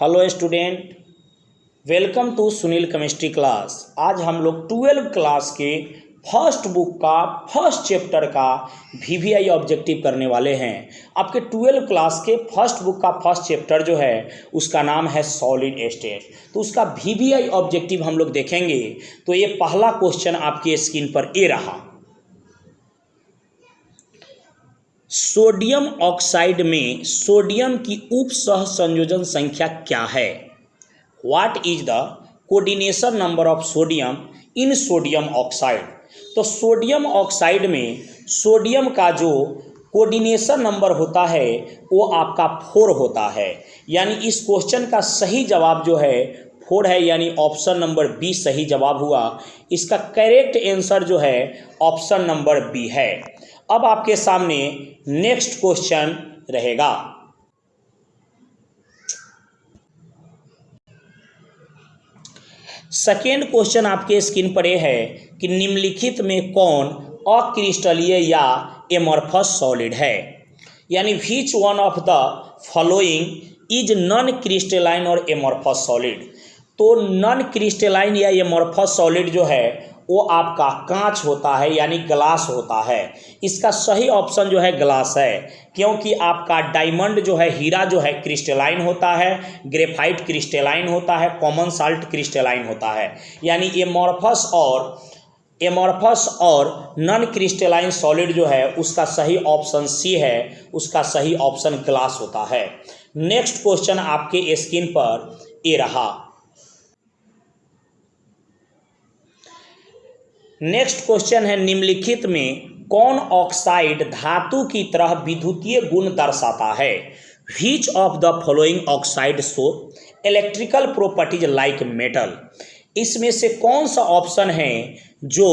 Hello student, welcome to Sunil chemistry class. आज हम लोग 12 क्लास के फर्स्ट बुक का फर्स्ट चैप्टर का वीवीआई ऑब्जेक्टिव करने वाले हैं। आपके 12 क्लास के फर्स्ट बुक का फर्स्ट चैप्टर जो है उसका नाम है सॉलिड स्टेट। तो उसका वीवीआई ऑब्जेक्टिव हम लोग देखेंगे। तो ये पहला क्वेश्चन आपकी स्क्रीन पर ये रहा। सोडियम ऑक्साइड में सोडियम की उप सह संयोजन संख्या क्या है? What is the coordination number of sodium in sodium oxide? तो सोडियम ऑक्साइड में सोडियम का जो कोऑर्डिनेशन नंबर होता है वो आपका 4 होता है। यानी इस क्वेश्चन का सही जवाब जो है 4 है, यानी ऑप्शन नंबर बी सही जवाब हुआ। इसका करेक्ट आंसर जो है ऑप्शन नंबर बी है। अब आपके सामने नेक्स्ट क्वेश्चन रहेगा। सेकेंड क्वेश्चन आपके स्क्रीन पर यह है कि निम्नलिखित में कौन अक्रिस्टलीय या एमॉर्फस सॉलिड है? यानी which one of the following is non crystalline और एमॉर्फस सॉलिड? तो नॉन क्रिस्टलाइन या एमॉर्फस सॉलिड जो है वो आपका कांच होता है, यानी ग्लास होता है। इसका सही ऑप्शन जो है ग्लास है, क्योंकि आपका डायमंड जो है, हीरा जो है क्रिस्टलाइन होता है, ग्रेफाइट क्रिस्टलाइन होता है, कॉमन साल्ट क्रिस्टलाइन होता है। यानी एमॉर्फस और नॉन क्रिस्टलाइन सॉलिड जो है उसका सही ऑप्शन सी है, उसका सही ऑप्शन ग्लास होता है। नेक्स्ट क्वेश्चन आपके स्क्रीन पर ये रहा। नेक्स्ट क्वेश्चन है, निम्नलिखित में कौन ऑक्साइड धातु की तरह विद्युतीय गुण दर्शाता है? Which of the following oxide show electrical properties like metal? इसमें से कौन सा ऑप्शन है जो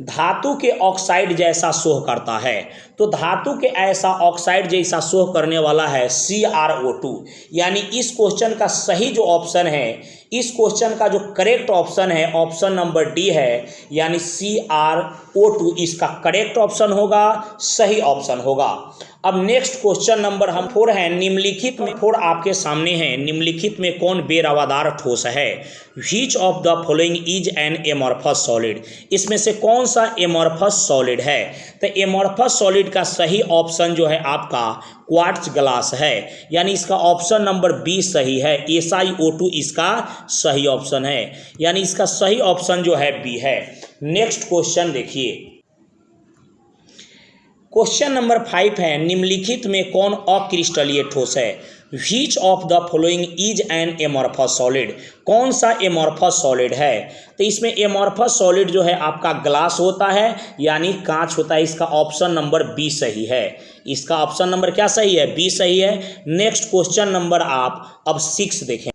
धातु के ऑक्साइड जैसा शो करता है? तो धातु के ऐसा ऑक्साइड जैसा शो करने वाला है CrO2। यानी इस क्वेश्चन का सही जो ऑप्शन है, इस क्वेश्चन का जो करेक्ट ऑप्शन है ऑप्शन नंबर डी है, यानी CrO2 इसका करेक्ट ऑप्शन होगा, सही ऑप्शन होगा। अब नेक्स्ट क्वेश्चन नंबर 4 है, निम्नलिखित में 4 आपके सामने है। निम्नलिखित में कौन बेरवादार ठोस है? Which of the following is an amorphous solid? इसमें से कौन सा एमॉर्फस सॉलिड है? तो एमॉर्फस सॉलिड का सही ऑप्शन जो है आपका क्वार्ट्ज ग्लास है, यानी इसका ऑप्शन नंबर बी सही है। SiO2 इसका सही ऑप्शन है, यानी इसका सही ऑप्शन जो है बी है। नेक्स्ट क्वेश्चन देखिए, क्वेश्चन नंबर 5 है, निम्नलिखित में कौन अक्रिस्टलीय ठोस है? Which of the following is an amorphous solid? कौन सा एमॉर्फस सॉलिड है? तो इसमें एमॉर्फस सॉलिड जो है आपका ग्लास होता है, यानी कांच होता है। इसका ऑप्शन नंबर बी सही है। इसका ऑप्शन नंबर क्या सही है? बी सही है। नेक्स्ट क्वेश्चन नंबर आप अब 6 देखें।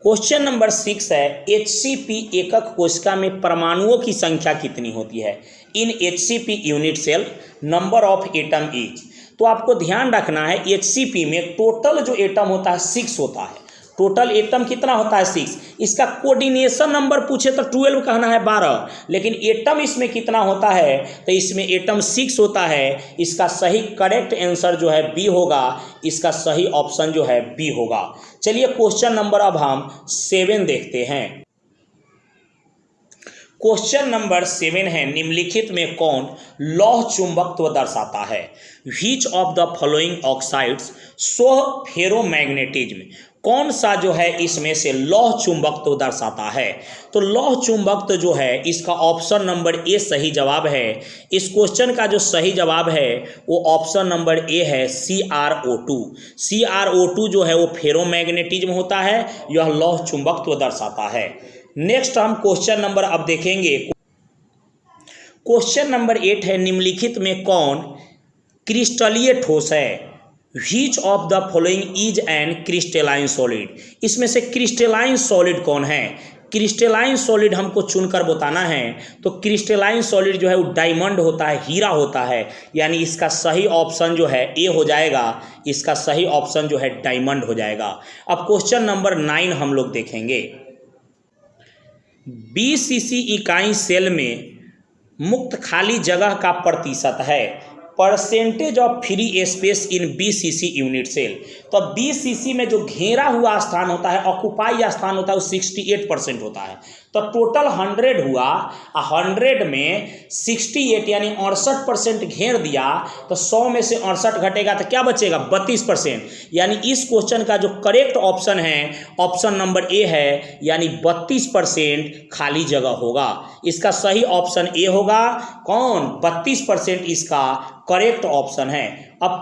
क्वेश्चन नंबर 6 है, HCP एकक कोशिका में परमाणुओं की संख्या कितनी होती है? In HCP unit cell number of atom is? तो आपको ध्यान रखना है HCP में टोटल जो एटम होता है 6 होता है। टोटल एटम कितना होता है? 6। इसका कोऑर्डिनेशन नंबर पूछे तो 12 कहना है 12, लेकिन एटम इसमें कितना होता है? तो इसमें एटम 6 होता है। इसका सही करेक्ट आंसर जो है बी होगा, इसका सही ऑप्शन जो है बी होगा। चलिए क्वेश्चन नंबर अब हम 7 देखते हैं। क्वेश्चन नंबर 7 है, निम्नलिखित में कौन लौह चुंबकत्व दर्शाता है? Which of the following oxides show ferromagnetism? कौन सा जो है इसमें से लौह चुंबकत्व दर्शाता है? तो लौह चुंबकत्व जो है इसका ऑप्शन नंबर ए सही जवाब है। इस क्वेश्चन का जो सही जवाब है वो ऑप्शन नंबर ए है, CrO2। CrO2 जो है वो फेरोमैग्नेटिज्म होता है, यह लौह चुंबकत्व दर्शाता है। नेक्स्ट हम क्वेश्चन नंबर अब देखेंगे। क्वेश्चन नंबर 8 है, निम्नलिखित में कौन क्रिस्टलीय ठोस है? Which of the following is an crystalline solid? इसमें से क्रिस्टलाइन सॉलिड कौन है? क्रिस्टलाइन सॉलिड हमको चुनकर बताना है। तो क्रिस्टलाइन सॉलिड जो है वो डायमंड होता है, हीरा होता है। यानी इसका सही ऑप्शन जो है ए हो जाएगा, इसका सही ऑप्शन जो है डायमंड हो जाएगा। अब क्वेश्चन नंबर 9 हम लोग देखेंगे। BCC इकाई सेल में मुक्त खाली जगह का प्रतिशत है। Percentage of free space in BCC unit cell. तो BCC में जो घेरा हुआ स्थान होता है, ऑक्युपाई स्थान होता है, वो 68% होता है। तो टोटल 100 हुआ, 100 में 68 यानी 68% घेर दिया, तो 100 में से 68 घटेगा तो क्या बचेगा? 32%। यानी इस क्वेश्चन का जो करेक्ट ऑप्शन है ऑप्शन नंबर ए है, यानी 32% खाली जगह होगा। इसका सही ऑप्शन ए होगा। कौन? 32% इसका करेक्ट ऑप्शन है। अब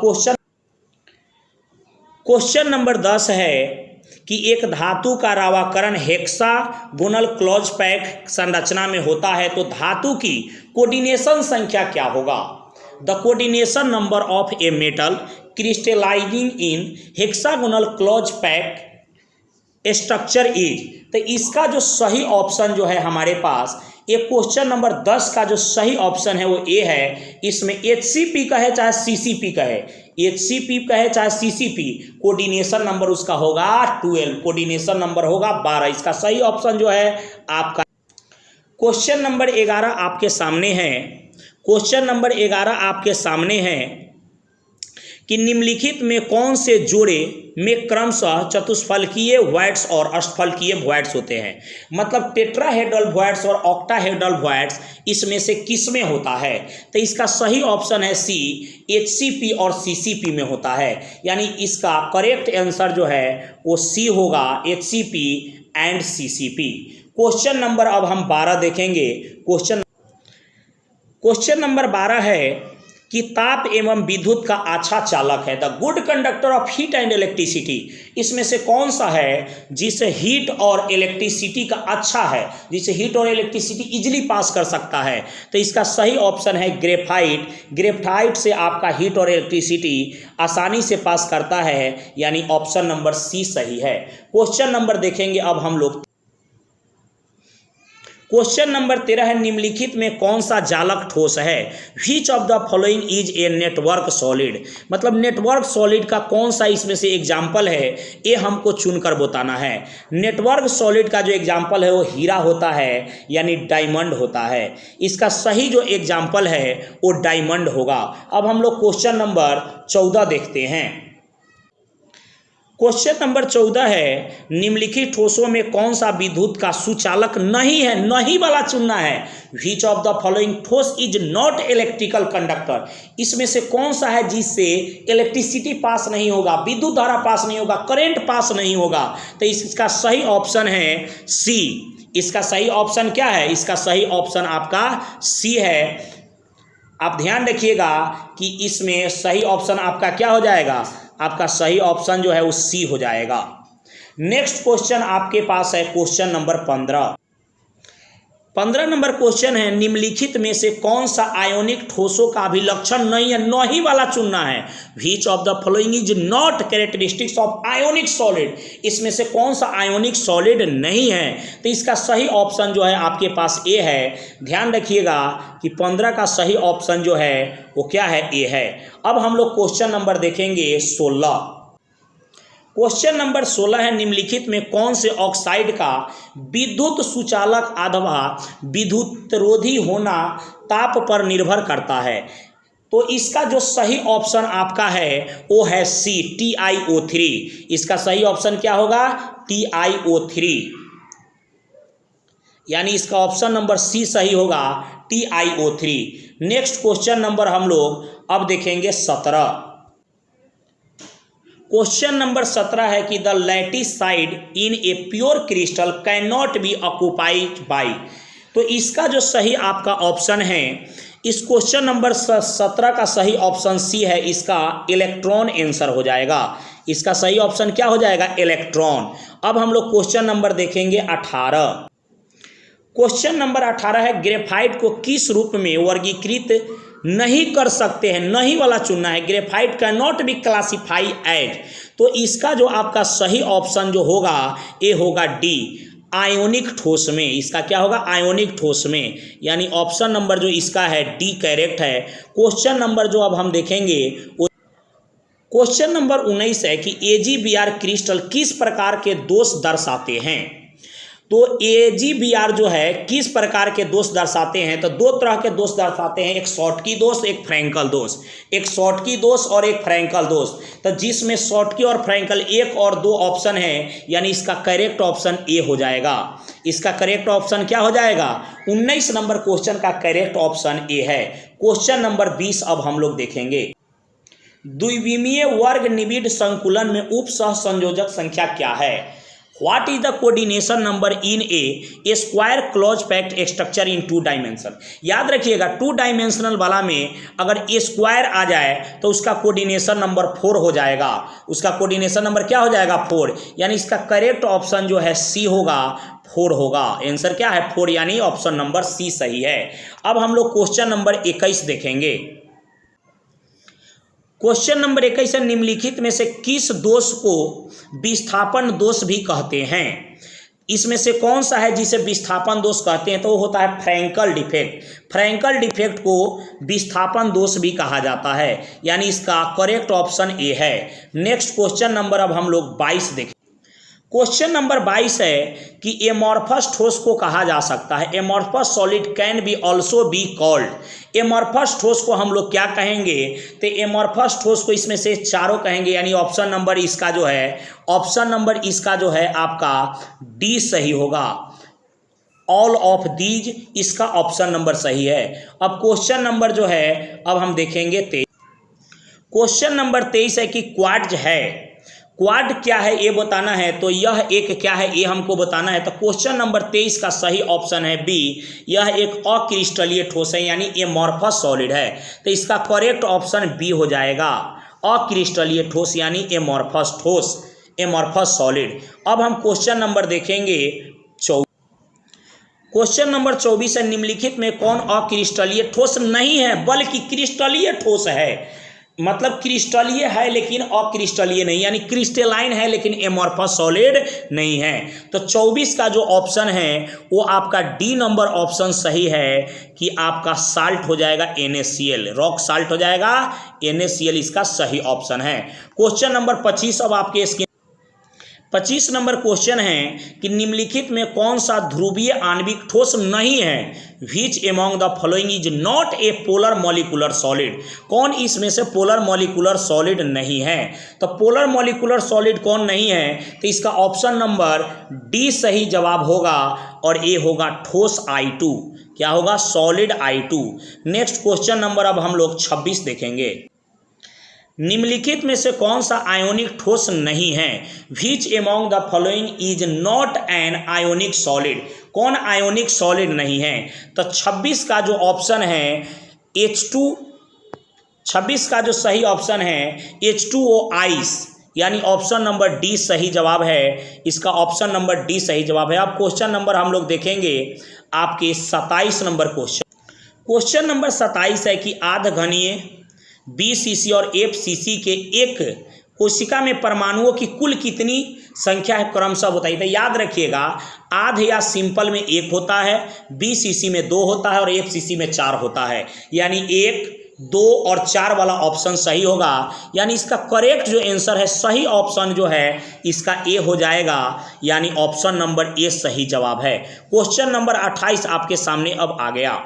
क्वेश्चन नंबर 10 है कि एक धातु का रावाकरण हेक्सागोनल क्लोज पैक संरचना में होता है, तो धातु की कोऑर्डिनेशन संख्या क्या होगा? The coordination number of a metal crystallizing in hexagonal close pack structure is. तो इसका जो सही ऑप्शन जो है हमारे पास, ये क्वेश्चन नंबर 10 का जो सही ऑप्शन है वो ए है। इसमें HCP कहे चाहे CCP कहे, HCP कहे चाहे CCP, कोऑर्डिनेशन नंबर उसका होगा 12, कोऑर्डिनेशन नंबर होगा 12। इसका सही ऑप्शन जो है आपका। क्वेश्चन नंबर 11 आपके सामने है। क्वेश्चन नंबर 11 आपके सामने है कि निम्नलिखित में कौन से जोड़े में क्रमशः चतुष्फलकीय वॉइड्स और अष्टफलकीय वॉइड्स होते हैं? मतलब टेट्राहेड्रल वॉइड्स और ऑक्टाहेड्रल वॉइड्स इसमें से किस में होता है? तो इसका सही ऑप्शन है सी, HCP और CCP में होता है। यानी इसका करेक्ट आंसर जो है वो सी होगा, HCP and CCP। Question number अब हम 12 देखेंगे। क्वेश्चन नंबर 12 है कि ताप एवं विद्युत का अच्छा चालक है, the good conductor of heat and electricity. इसमें से कौन सा है जिसे हीट और इलेक्ट्रिसिटी का अच्छा है, जिसे हीट और इलेक्ट्रिसिटी इजीली पास कर सकता है? तो इसका सही ऑप्शन है ग्रेफाइट। ग्रेफाइट से आपका हीट और इलेक्ट्रिसिटी आसानी से पास करता है, यानी ऑप्शन नंबर सी सही है। क्वेश्चन नंबर देखेंगे अब हम लोग। क्वेश्चन नंबर 13 है, निम्नलिखित में कौन सा जालक ठोस है? Which of the following is a network solid. मतलब नेटवर्क सॉलिड का कौन सा इसमें से एग्जाम्पल है, ये हमको चुनकर बताना है। नेटवर्क सॉलिड का जो एग्जाम्पल है वो हीरा होता है, यानी डायमंड होता है। इसका सही जो एग्जाम्पल है वो डायमंड होगा। अब हम लोग क्वेश्चन नंबर 14 देखते हैं। क्वेश्चन नंबर 14 है, निम्नलिखित ठोसों में कौन सा विद्युत का सुचालक नहीं है? नहीं वाला चुनना है। व्हिच ऑफ द फॉलोइंग ठोस इज नॉट इलेक्ट्रिकल कंडक्टर। इसमें से कौन सा है जिससे इलेक्ट्रिसिटी पास नहीं होगा, विद्युत धारा पास नहीं होगा, करंट पास नहीं होगा? तो इसका सही ऑप्शन है सी। इसका सही ऑप्शन क्या है? इसका सही ऑप्शन आपका सी है। आप ध्यान रखिएगा कि इसमें सही ऑप्शन आपका क्या हो जाएगा? आपका सही ऑप्शन जो है वो सी हो जाएगा। नेक्स्ट क्वेश्चन आपके पास है क्वेश्चन नंबर 15। 15 नंबर क्वेश्चन है, निम्नलिखित में से कौन सा आयोनिक ठोसों का अभिलक्षण नहीं है? नहीं वाला चुनना है। Which of the following is not characteristics of ionic solid. इसमें से कौन सा आयोनिक सॉलिड नहीं है? तो इसका सही ऑप्शन जो है आपके पास ए है। ध्यान रखिएगा कि 15 का सही ऑप्शन जो है वो क्या है? ए है। अब हम लोग क्वेश्चन नंबर देखेंगे 16। क्वेश्चन नंबर 16 है, निम्नलिखित में कौन से ऑक्साइड का विद्युत सुचालक अथवा विद्युतरोधी होना ताप पर निर्भर करता है? तो इसका जो सही ऑप्शन आपका है वो है सी, TiO3। इसका सही ऑप्शन क्या होगा? TiO3, यानी इसका ऑप्शन नंबर सी सही होगा, TiO3। नेक्स्ट क्वेश्चन नंबर हम लोग अब देखेंगे 17। क्वेश्चन नंबर 17 है कि the lattice side in a pure crystal can not B occupied by. तो इसका जो सही आपका ऑप्शन है, इस क्वेश्चन नंबर 17 का सही ऑप्शन सी है। इसका इलेक्ट्रॉन आंसर हो जाएगा। इसका सही ऑप्शन क्या हो जाएगा? इलेक्ट्रॉन। अब हम लोग क्वेश्चन नंबर देखेंगे 18। क्वेश्चन नंबर 18 है, ग्रेफाइट को किस रूप में वर्गीकृत नहीं कर सकते हैं? नहीं वाला चुनना है। Graphite can not be classify as. तो इसका जो आपका सही ऑप्शन जो होगा ये होगा डी, आयोनिक ठोस में। इसका क्या होगा? आयोनिक ठोस में, यानी ऑप्शन नंबर जो इसका है डी करेक्ट है। क्वेश्चन नंबर जो अब हम देखेंगे वो क्वेश्चन नंबर 19 है कि AgBr क्रिस्टल किस प्रकार के दोष दर्शाते हैं? तो AgBr जो है किस प्रकार के दोष दर्शाते हैं, तो दो तरह के दोष दर्शाते हैं, एक शॉर्टकी दोष, एक फ्रैंकल दोष। एक शॉर्टकी दोष और एक फ्रैंकल दोष। तो जिसमें शॉर्टकी और फ्रैंकल 1 और 2 ऑप्शन है, यानी इसका करेक्ट ऑप्शन ए हो जाएगा। इसका करेक्ट ऑप्शन क्या हो जाएगा? 19 नंबर क्वेश्चन का करेक्ट ऑप्शन ए है। क्वेश्चन नंबर 20 अब हम लोग देखेंगे। द्विविमीय वर्ग निबिड़ संकुलन में उप सह संयोजक संख्या क्या है? What is the coordination number in a square close packed structure in 2 dimension? याद रखिएगा 2 डायमेंशनल वाला में अगर ए स्क्वायर आ जाए तो उसका कोऑर्डिनेशन नंबर 4 हो जाएगा। उसका कोऑर्डिनेशन नंबर क्या हो जाएगा? 4। यानी इसका करेक्ट ऑप्शन जो है सी होगा, 4 होगा। आंसर क्या है? 4, यानी ऑप्शन नंबर सी सही है। अब हम लोग क्वेश्चन नंबर 21 देखेंगे। क्वेश्चन नंबर 21 है, निम्नलिखित में से किस दोष को विस्थापन दोष भी कहते हैं? इसमें से कौन सा है जिसे विस्थापन दोष कहते हैं? तो वो होता है फ्रैंकल डिफेक्ट। फ्रैंकल डिफेक्ट को विस्थापन दोष भी कहा जाता है, यानी इसका करेक्ट ऑप्शन ए है। नेक्स्ट क्वेश्चन नंबर अब हम लोग 22 देखें। क्वेश्चन नंबर 22 है कि एमॉर्फस ठोस को कहा जा सकता है। Amorphous solid can be also be called. Amorphous ठोस को हम लोग क्या कहेंगे? तो एमॉर्फस ठोस को इसमें से चारों कहेंगे, यानी ऑप्शन नंबर इसका जो है, ऑप्शन नंबर इसका जो है आपका डी सही होगा। ऑल ऑफ दीज इसका ऑप्शन नंबर सही है। अब क्वेश्चन नंबर जो है अब हम देखेंगे 23। क्वेश्चन नंबर 23 है कि क्वाड्ज है। क्वाड क्या है ये बताना है, तो यह एक क्या है ये हमको बताना है। तो क्वेश्चन नंबर 23 का सही ऑप्शन है बी, यह एक अक्रिस्टलीय ठोस है, यानी एमॉर्फस सॉलिड है। तो इसका करेक्ट ऑप्शन बी हो जाएगा, अक्रिस्टलीय ठोस यानी एमॉर्फस ठोस, एमॉर्फस सॉलिड। अब हम क्वेश्चन नंबर देखेंगे 24। क्वेश्चन नंबर 24 है, निम्नलिखित में कौन अक्रिस्टलीय ठोस नहीं है बल्कि क्रिस्टलीय ठोस है? मतलब क्रिस्टलीय है लेकिन अक्रिस्टलीय नहीं, यानी क्रिस्टलाइन है लेकिन एमॉर्फस सॉलिड नहीं है। तो 24 का जो ऑप्शन है वो आपका डी नंबर ऑप्शन सही है कि आपका साल्ट हो जाएगा NaCl, रॉक साल्ट हो जाएगा NaCl, इसका सही ऑप्शन है। क्वेश्चन नंबर 25 अब आपके स्क्रीन 25 नंबर क्वेश्चन है कि निम्नलिखित में कौन सा ध्रुवीय आणविक ठोस नहीं है? Which among the following is not a polar molecular solid? कौन इसमें से पोलर मॉलिकुलर सॉलिड नहीं है? तो पोलर मॉलिकुलर सॉलिड कौन नहीं है? तो इसका ऑप्शन नंबर डी सही जवाब होगा और ए होगा ठोस I2। क्या होगा? Solid I2। Next question number अब हम लोग 26 देखेंगे। निम्नलिखित में से कौन सा आयोनिक ठोस नहीं है? Which among the following is not an ionic solid? कौन आयोनिक सॉलिड नहीं है? तो 26 का जो ऑप्शन है H2, 26 का जो सही ऑप्शन है H2O आइस, यानी ऑप्शन नंबर डी सही जवाब है। इसका ऑप्शन नंबर डी सही जवाब है। अब क्वेश्चन नंबर हम लोग देखेंगे आपके 27 नंबर क्वेश्चन। क्वेश्चन नंबर 27 है कि आधघनीय BCC और FCC के एक कोशिका में परमाणुओं की कुल कितनी संख्या है क्रमशः बताइए। तो याद रखिएगा आध या सिंपल में 1 होता है, BCC में 2 होता है और FCC में 4 होता है, यानी 1, 2 और 4 वाला ऑप्शन सही होगा। यानी इसका करेक्ट जो आंसर है, सही ऑप्शन जो है इसका ए हो जाएगा, यानी ऑप्शन नंबर ए सही जवाब है। क्वेश्चन नंबर 28 आपके सामने अब आ गया।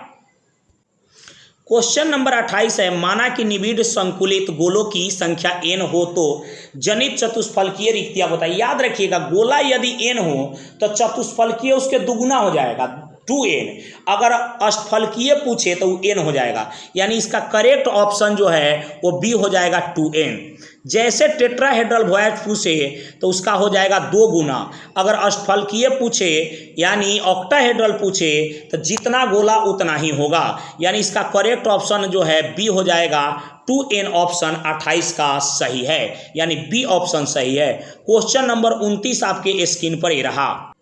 क्वेश्चन नंबर 28 है, माना कि निबिड़ संकुलित गोलों की संख्या n हो तो जनित चतुष्फलकीय रिक्तियां बताइए। याद रखिएगा गोला यदि n हो तो चतुष्फलकीय उसके दुगुना हो जाएगा 2n, अगर अष्टफलकीय पूछे तो n हो जाएगा, यानी इसका करेक्ट ऑप्शन जो है वो बी हो जाएगा 2n। जैसे टेट्राहेड्रल वॉयड पूछे तो उसका हो जाएगा 2 गुना, अगर अष्टफलकीय पूछे यानी ऑक्टाहेड्रल पूछे तो जितना गोला उतना ही होगा, यानी इसका करेक्ट ऑप्शन जो है बी हो जाएगा 2n। ऑप्शन 28 का सही है, यानी बी ऑप्शन सही है। क्वेश्चन नंबर 29 आपके स्क्रीन पर ये रहा।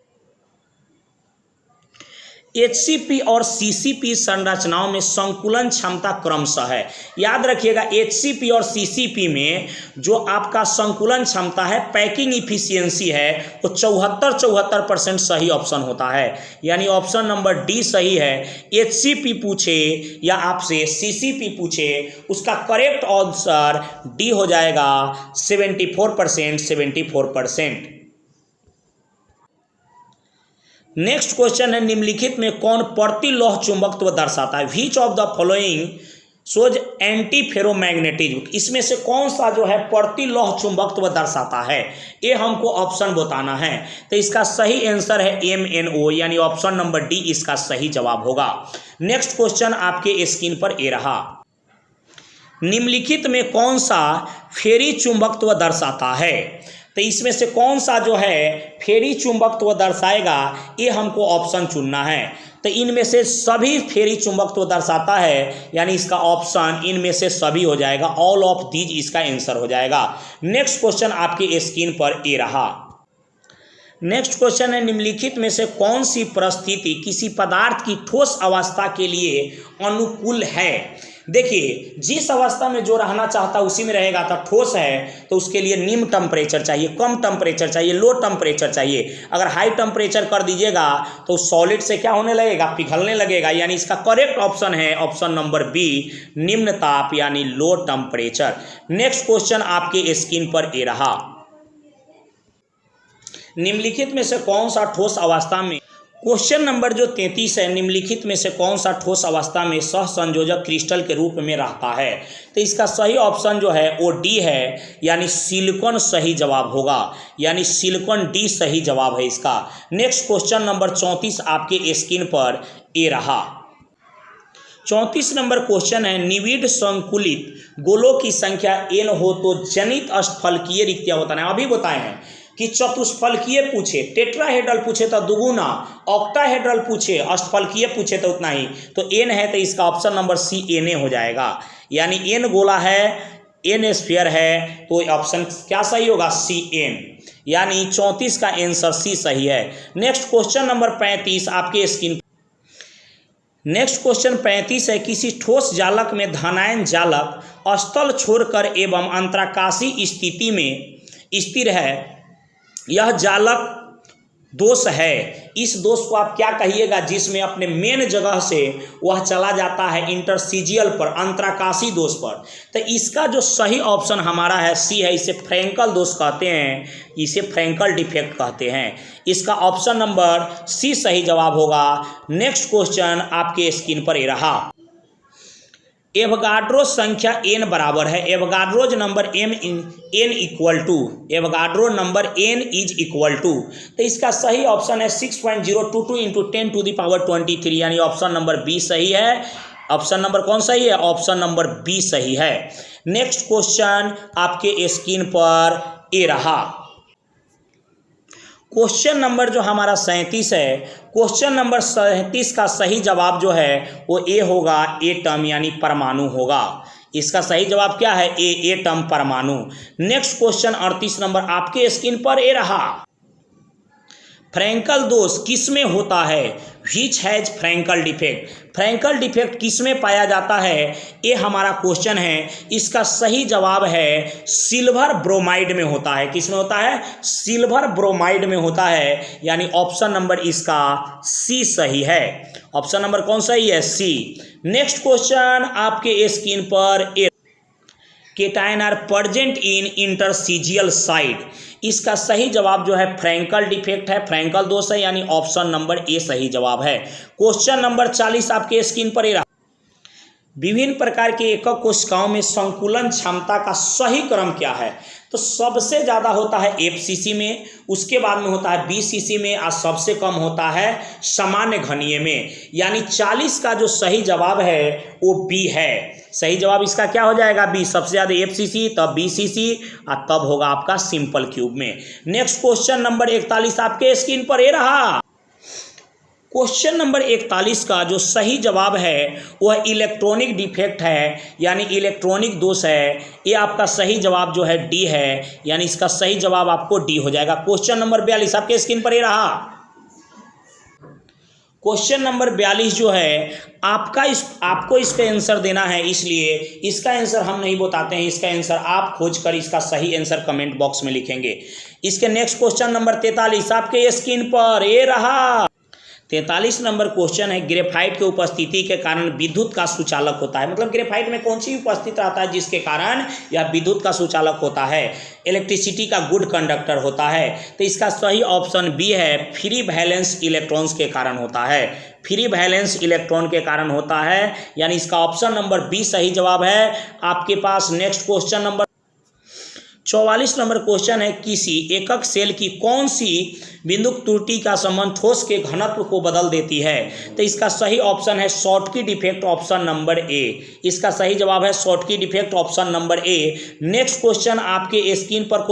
HCP और CCP संरचनाओं में संकुलन क्षमता क्रमशः है। याद रखिएगा HCP और CCP में जो आपका संकुलन क्षमता है, पैकिंग इफिशियंसी है, वो 74% सही ऑप्शन होता है, यानी ऑप्शन नंबर डी सही है। HCP पूछे या आपसे CCP पूछे उसका करेक्ट आंसर डी हो जाएगा 74%। नेक्स्ट क्वेश्चन है निम्नलिखित में कौन प्रतिलोह चुंबकत्व दर्शाता है। Which of the following shows anti ferromagnetism, इसमें से कौन सा जो है प्रतिलोह चुंबकत्व दर्शाता है, ये हमको ऑप्शन बताना है। तो इसका सही आंसर है MnO, यानी ऑप्शन नंबर डी इसका सही जवाब होगा। नेक्स्ट क्वेश्चन आपके स्क्रीन पर ये रहा, निम्नलिखित में कौन सा फेरी चुंबकत्व दर्शाता है। तो इसमें से कौन सा जो है फेरी चुंबकत्व दर्शाएगा, ये हमको ऑप्शन चुनना है। तो इनमें से सभी फेरी चुंबकत्व दर्शाता है, यानी इसका ऑप्शन इनमें से सभी हो जाएगा, ऑल ऑफ दीज इसका आंसर हो जाएगा। नेक्स्ट क्वेश्चन आपके स्क्रीन पर ये रहा। नेक्स्ट क्वेश्चन है निम्नलिखित में से कौन सी परिस्थिति किसी पदार्थ की ठोस अवस्था के लिए अनुकूल है। देखिए, जिस अवस्था में जो रहना चाहता है उसी में रहेगा। तो ठोस है तो उसके लिए निम्न टेम्परेचर चाहिए, कम टेम्परेचर चाहिए, लो टेम्परेचर चाहिए। अगर हाई टेम्परेचर कर दीजिएगा तो सॉलिड से क्या होने लगेगा, पिघलने लगेगा। यानी इसका करेक्ट ऑप्शन है ऑप्शन नंबर बी, निम्न ताप यानी लो टेम्परेचर। नेक्स्ट क्वेश्चन आपके स्क्रीन पर ये रहा, निम्नलिखित में से कौन सा ठोस अवस्था में, क्वेश्चन नंबर जो 33 है, निम्नलिखित में से कौन सा ठोस अवस्था में सहसंयोजक क्रिस्टल के रूप में रहता है। तो इसका सही ऑप्शन जो है वो डी है, यानी सिलिकॉन सही जवाब होगा, यानी सिलिकॉन डी सही जवाब है इसका। नेक्स्ट क्वेश्चन नंबर 34 आपके स्क्रीन पर ये रहा। 34 नंबर क्वेश्चन है, निविड संकुलित गोलों की संख्या n हो तो जनित अष्टफलकीय रिक्तियां होता है। अभी बताए हैं कि चतुष्फलकीय पूछे, टेट्राहेड्रल पूछे तो दुगुना, ऑक्टाहेड्रल पूछे, अष्टफलकीय पूछे तो उतना ही। तो n है तो इसका ऑप्शन नंबर सी Na हो जाएगा, यानी n गोला है, n स्फीयर है, तो ऑप्शन क्या सही होगा, Cn, यानी 34 का आंसर सी सही है। नेक्स्ट क्वेश्चन नंबर 35 आपके स्क्रीन, नेक्स्ट क्वेश्चन 35 है, किसी ठोस जालक में धनायन जालक स्थल छोड़कर एवं अंतराकाशी स्थिति में स्थिर है, यह जालक दोष है। इस दोष को आप क्या कहिएगा, जिसमें अपने मेन जगह से वह चला जाता है इंटरसीजियल पर, अंतराकाशी दोष पर। तो इसका जो सही ऑप्शन हमारा है सी है, इसे फ्रैंकल दोष कहते हैं, इसे फ्रैंकल डिफेक्ट कहते हैं। इसका ऑप्शन नंबर सी सही जवाब होगा। नेक्स्ट क्वेश्चन आपके स्क्रीन पर ये रहा, एवोगाड्रो संख्या n बराबर है, Avogadro's number n equal to, Avogadro number n is equal to. तो इसका सही ऑप्शन है 6.022 इंटू 10 टू द पावर 23, यानी ऑप्शन नंबर बी सही है। ऑप्शन नंबर कौन सही है, ऑप्शन नंबर बी सही है। नेक्स्ट क्वेश्चन आपके स्क्रीन पर ए रहा, क्वेश्चन नंबर जो हमारा 37 है, क्वेश्चन नंबर 37 का सही जवाब जो है वो ए होगा, एटम यानी परमाणु होगा। इसका सही जवाब क्या है, ए, एटम परमाणु। नेक्स्ट क्वेश्चन 38 नंबर आपके स्क्रीन पर ए रहा, फ्रैंकल दोष किसमें होता है, which has Frenkel defect, Frenkel defect किसमें पाया जाता है, ये हमारा क्वेश्चन है। इसका सही जवाब है सिल्वर ब्रोमाइड में होता है। किसमें होता है, सिल्वर ब्रोमाइड में होता है, यानी ऑप्शन नंबर इसका सी सही है। ऑप्शन नंबर कौन सही है, सी। नेक्स्ट क्वेश्चन आपके स्क्रीन पर A, cations are present in interstitial site, इसका सही जवाब जो है फ्रैंकल डिफेक्ट है, फ्रैंकल दोष है, यानी ऑप्शन नंबर ए सही जवाब है। क्वेश्चन नंबर 40 आपके स्क्रीन पर रहा, विभिन्न प्रकार के एकक कोशिकाओं में संकुलन क्षमता का सही क्रम क्या है। तो सबसे ज़्यादा होता है FCC में, उसके बाद में होता है BCC में, और सबसे कम होता है सामान्य घनीय में। यानी 40 का जो सही जवाब है वो बी है। सही जवाब इसका क्या हो जाएगा, बी। सबसे ज़्यादा FCC, तब BCC, और तब होगा आपका सिंपल क्यूब में। नेक्स्ट क्वेश्चन नंबर 41 आपके स्क्रीन पर ये रहा, क्वेश्चन नंबर 41 का जो सही जवाब है वह इलेक्ट्रॉनिक डिफेक्ट है, यानी इलेक्ट्रॉनिक दोष है। ये आपका सही जवाब जो है डी है, यानी इसका सही जवाब आपको डी हो जाएगा। क्वेश्चन नंबर 42 आपके स्क्रीन पर ये रहा, क्वेश्चन नंबर 42 जो है आपको इसका आंसर देना है, इसलिए इसका आंसर हम नहीं बताते हैं, इसका आंसर आप खोज कर इसका सही आंसर कमेंट बॉक्स में लिखेंगे। इसके नेक्स्ट क्वेश्चन नंबर 43 आपके स्क्रीन पर ये रहा, 43 नंबर क्वेश्चन है, ग्रेफाइट के उपस्थिति के कारण विद्युत का सुचालक होता है। मतलब ग्रेफाइट में कौन सी उपस्थित रहता है जिसके कारण यह विद्युत का सुचालक होता है? इलेक्ट्रिसिटी का गुड कंडक्टर होता है। तो इसका सही ऑप्शन बी है, फ्री वैलेंस इलेक्ट्रॉन्स के कारण होता है। फ्री वैलेंस इलेक्ट्रॉन के कारण होता है, यानी इसका ऑप्शन नंबर बी सही जवाब है आपके पास। Next question number 44 number question है, किसी एकक सेल की कौन सी बिंदुक त्रुटि का संबंध ठोस के घनत्व को बदल देती है? तो इसका सही ऑप्शन है Schottky defect, option number A. इसका सही जवाब है Schottky defect, option number A. Next question आपके स्क्रीन पर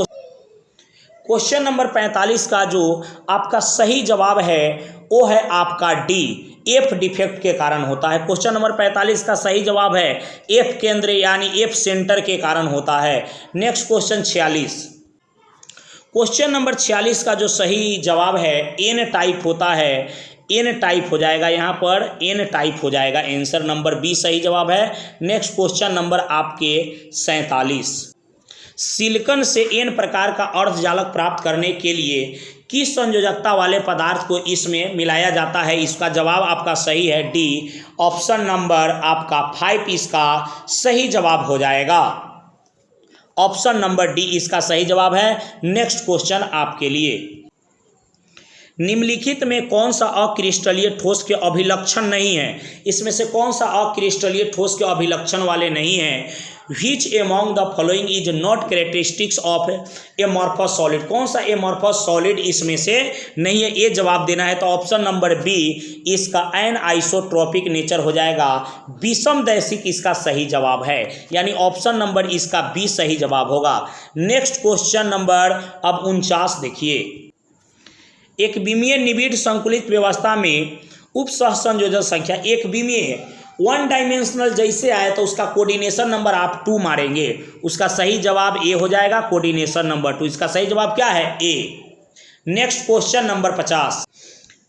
क्वेश्चन नंबर 45 का जो आपका सही जवाब है वो है आपका डी, एफ डिफेक्ट के कारण होता है। क्वेश्चन नंबर 45 का सही जवाब है एफ केंद्र यानी एफ सेंटर के कारण होता है। नेक्स्ट क्वेश्चन 46, क्वेश्चन नंबर 46 का जो सही जवाब है एन टाइप होता है। एन टाइप हो जाएगा, यहाँ पर एन टाइप हो जाएगा। आंसर नंबर बी सही जवाब है। नेक्स्ट क्वेश्चन नंबर आपके 47, सिलिकॉन से एन प्रकार का अर्धजालक प्राप्त करने के लिए किस संयोजकता वाले पदार्थ को इसमें मिलाया जाता है? इसका जवाब आपका सही है डी, ऑप्शन नंबर आपका 5 इसका सही जवाब हो जाएगा। ऑप्शन नंबर डी इसका सही जवाब है। नेक्स्ट क्वेश्चन आपके लिए, निम्नलिखित में कौन सा अक्रिस्टलीय ठोस के अभिलक्षण नहीं है? इसमें से कौन सा अक्रिस्टलीय ठोस के अभिलक्षण वाले नहीं है? Which among the following is not characteristics of amorphous solid? कौन सा amorphous solid इसमें से नहीं है? ये जवाब देना है। तो ऑप्शन नंबर बी इसका एनआइसोट्रोपिक नेचर हो जाएगा। विषमदैशिक इसका सही जवाब है, यानी ऑप्शन नंबर इसका बी सही जवाब होगा। नेक्स्ट क्वेश्चन नंबर अब 49 देखिए, एक विमीय निबिड़ संकुलित व्यवस्था में उप सहसंयोजक संख्या एक विमीय है, वन डायमेंशनल जैसे आए तो उसका कोऑर्डिनेशन नंबर आप 2 मारेंगे। उसका सही जवाब ए हो जाएगा, कोऑर्डिनेशन नंबर 2। इसका सही जवाब क्या है? ए। नेक्स्ट क्वेश्चन नंबर 50,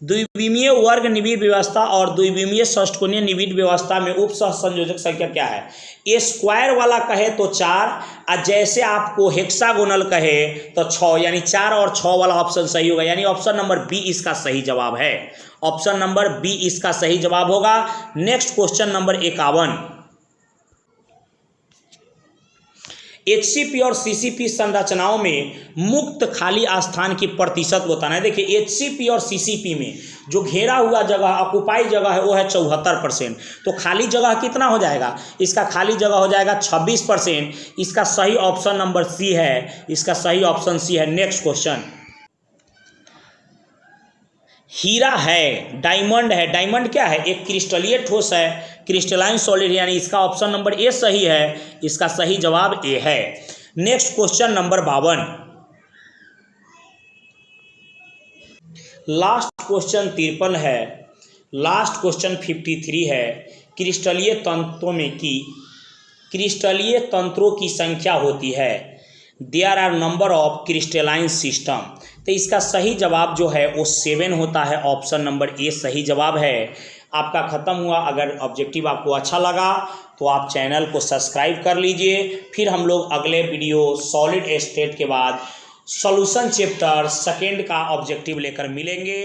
द्विविमीय वर्ग निबिड़ व्यवस्था और द्विविमीय षष्ठकोणीय निबिड़ व्यवस्था में उप सहसंयोजक संख्या क्या है? ए स्क्वायर वाला कहे तो 4, और जैसे आपको हेक्सागोनल कहे तो 6, यानी 4 और 6 वाला ऑप्शन सही होगा, यानी ऑप्शन नंबर बी इसका सही जवाब है। ऑप्शन नंबर बी इसका सही जवाब होगा। नेक्स्ट क्वेश्चन नंबर 51, एचसीपी और सीसीपी संरचनाओं में मुक्त खाली स्थान की प्रतिशत बताना है। देखिए एचसीपी और सीसीपी में जो घेरा हुआ जगह, ऑक्युपाई जगह है वो है 74%। तो खाली जगह कितना हो जाएगा? इसका खाली जगह हो जाएगा 26%। इसका सही ऑप्शन नंबर सी है, इसका सही ऑप्शन सी है। नेक्स्ट क्वेश्चन, हीरा है, डायमंड है। डायमंड क्या है? एक क्रिस्टलीय ठोस है, क्रिस्टलाइन सॉलिड, यानी इसका ऑप्शन नंबर ए सही है। इसका सही जवाब ए है। Next question number 52, last question 53 है, लास्ट क्वेश्चन 53 है। क्रिस्टलीय तंत्रों की संख्या होती है, there are number of crystalline system. तो इसका सही जवाब जो है वो 7 होता है। ऑप्शन नंबर ए सही जवाब है। आपका ख़त्म हुआ। अगर ऑब्जेक्टिव आपको अच्छा लगा तो आप चैनल को सब्सक्राइब कर लीजिए। फिर हम लोग अगले वीडियो सॉलिड स्टेट के बाद सॉल्यूशन चैप्टर 2 का ऑब्जेक्टिव लेकर मिलेंगे।